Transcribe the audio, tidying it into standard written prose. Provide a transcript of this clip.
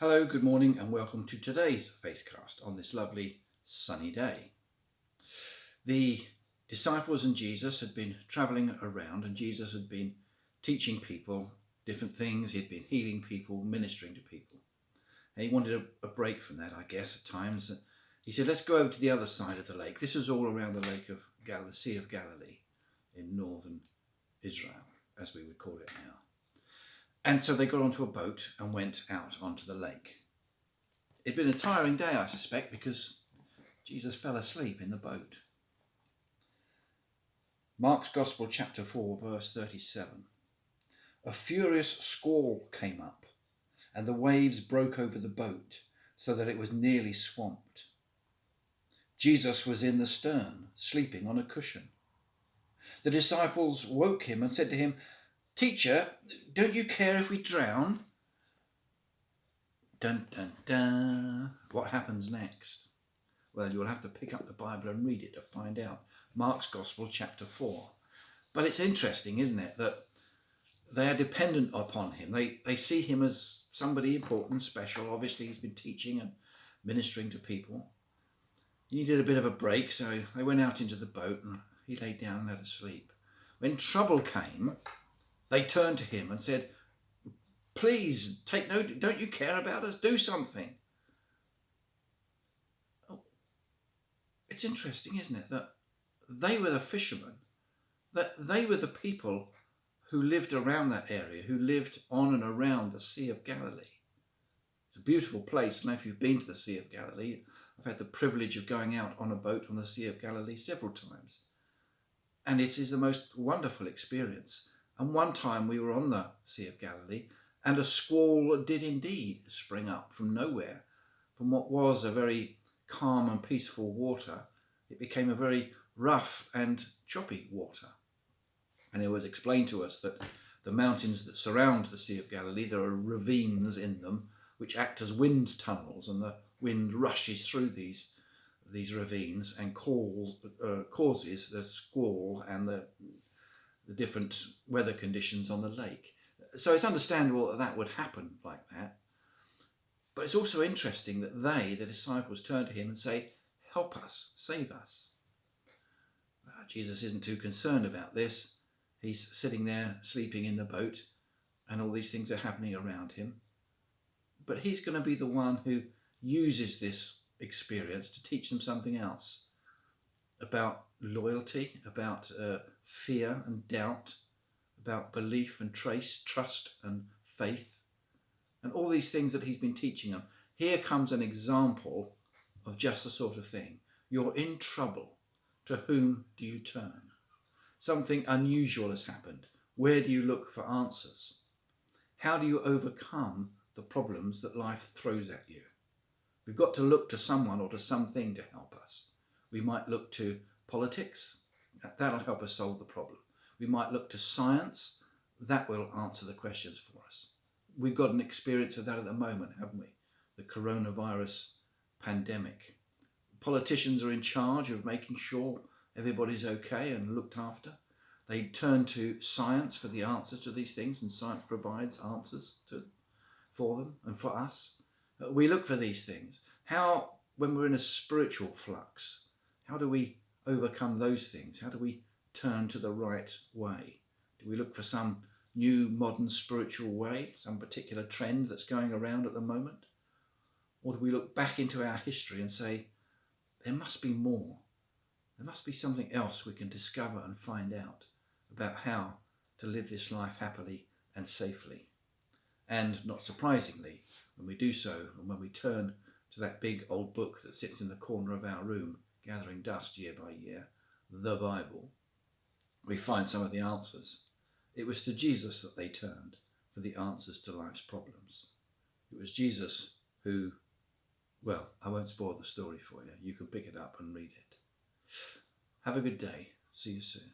Hello, good morning and welcome to today's Facecast on this lovely sunny day. The disciples and Jesus had been travelling around and Jesus had been teaching people different things. He'd been healing people, ministering to people. And he wanted a break from that, I guess, at times. He said, let's go over to the other side of the lake. This was all around the lake of the Sea of Galilee in northern Israel, as we would call it now. And so they got onto a boat and went out onto the lake. It'd been a tiring day, I suspect, because Jesus fell asleep in the boat. Mark's Gospel, chapter 4, verse 37. A furious squall came up, and the waves broke over the boat, so that it was nearly swamped. Jesus was in the stern, sleeping on a cushion. The disciples woke him and said to him, "Teacher, don't you care if we drown?" Dun, dun, dun. What happens next? Well, you'll have to pick up the Bible and read it to find out. Mark's Gospel, chapter 4. But it's interesting, isn't it, that they are dependent upon him. They see him as somebody important, special. Obviously, he's been teaching and ministering to people. He needed a bit of a break, so they went out into the boat and he lay down and had a sleep. When trouble came, they turned to him and said, "Please, take note, don't you care about us? Do something." Oh, it's interesting, isn't it, that they were the fishermen, that they were the people who lived around that area, who lived on and around the Sea of Galilee. It's a beautiful place. Now, if you've been to the Sea of Galilee, I've had the privilege of going out on a boat on the Sea of Galilee several times. And it is the most wonderful experience. And one time we were on the Sea of Galilee and a squall did indeed spring up from nowhere. From what was a very calm and peaceful water, it became a very rough and choppy water. And it was explained to us that the mountains that surround the Sea of Galilee, there are ravines in them which act as wind tunnels, and the wind rushes through these ravines and causes the squall and the different weather conditions on the lake. So it's understandable that that would happen like that. But it's also interesting that the disciples, turn to him and say, "Help us, save us." Jesus isn't too concerned about this. He's sitting there sleeping in the boat and all these things are happening around him. But he's going to be the one who uses this experience to teach them something else about loyalty, about fear and doubt, about belief and trust and faith, and all these things that he's been teaching them. Here comes an example of just the sort of thing. You're in trouble. To whom do you turn? Something unusual has happened. Where do you look for answers? How do you overcome the problems that life throws at you? We've got to look to someone or to something to help us. We might look to politics. That'll help us solve the problem. We might look to science. That will answer the questions for us. We've got an experience of that at the moment, haven't we? The coronavirus pandemic. Politicians are in charge of making sure everybody's okay and looked after. They turn to science for the answers to these things, and science provides answers for them and for us. We look for these things. How, when we're in a spiritual flux, how do we overcome those things? How do we turn to the right way? Do we look for some new modern spiritual way, some particular trend that's going around at the moment? Or do we look back into our history and say, there must be more? There must be something else we can discover and find out about how to live this life happily and safely. And not surprisingly, when we do so, and when we turn to that big old book that sits in the corner of our room, gathering dust year by year, the Bible, we find some of the answers. It was to Jesus that they turned for the answers to life's problems. It was Jesus who, well, I won't spoil the story for you. You can pick it up and read it. Have a good day. See you soon.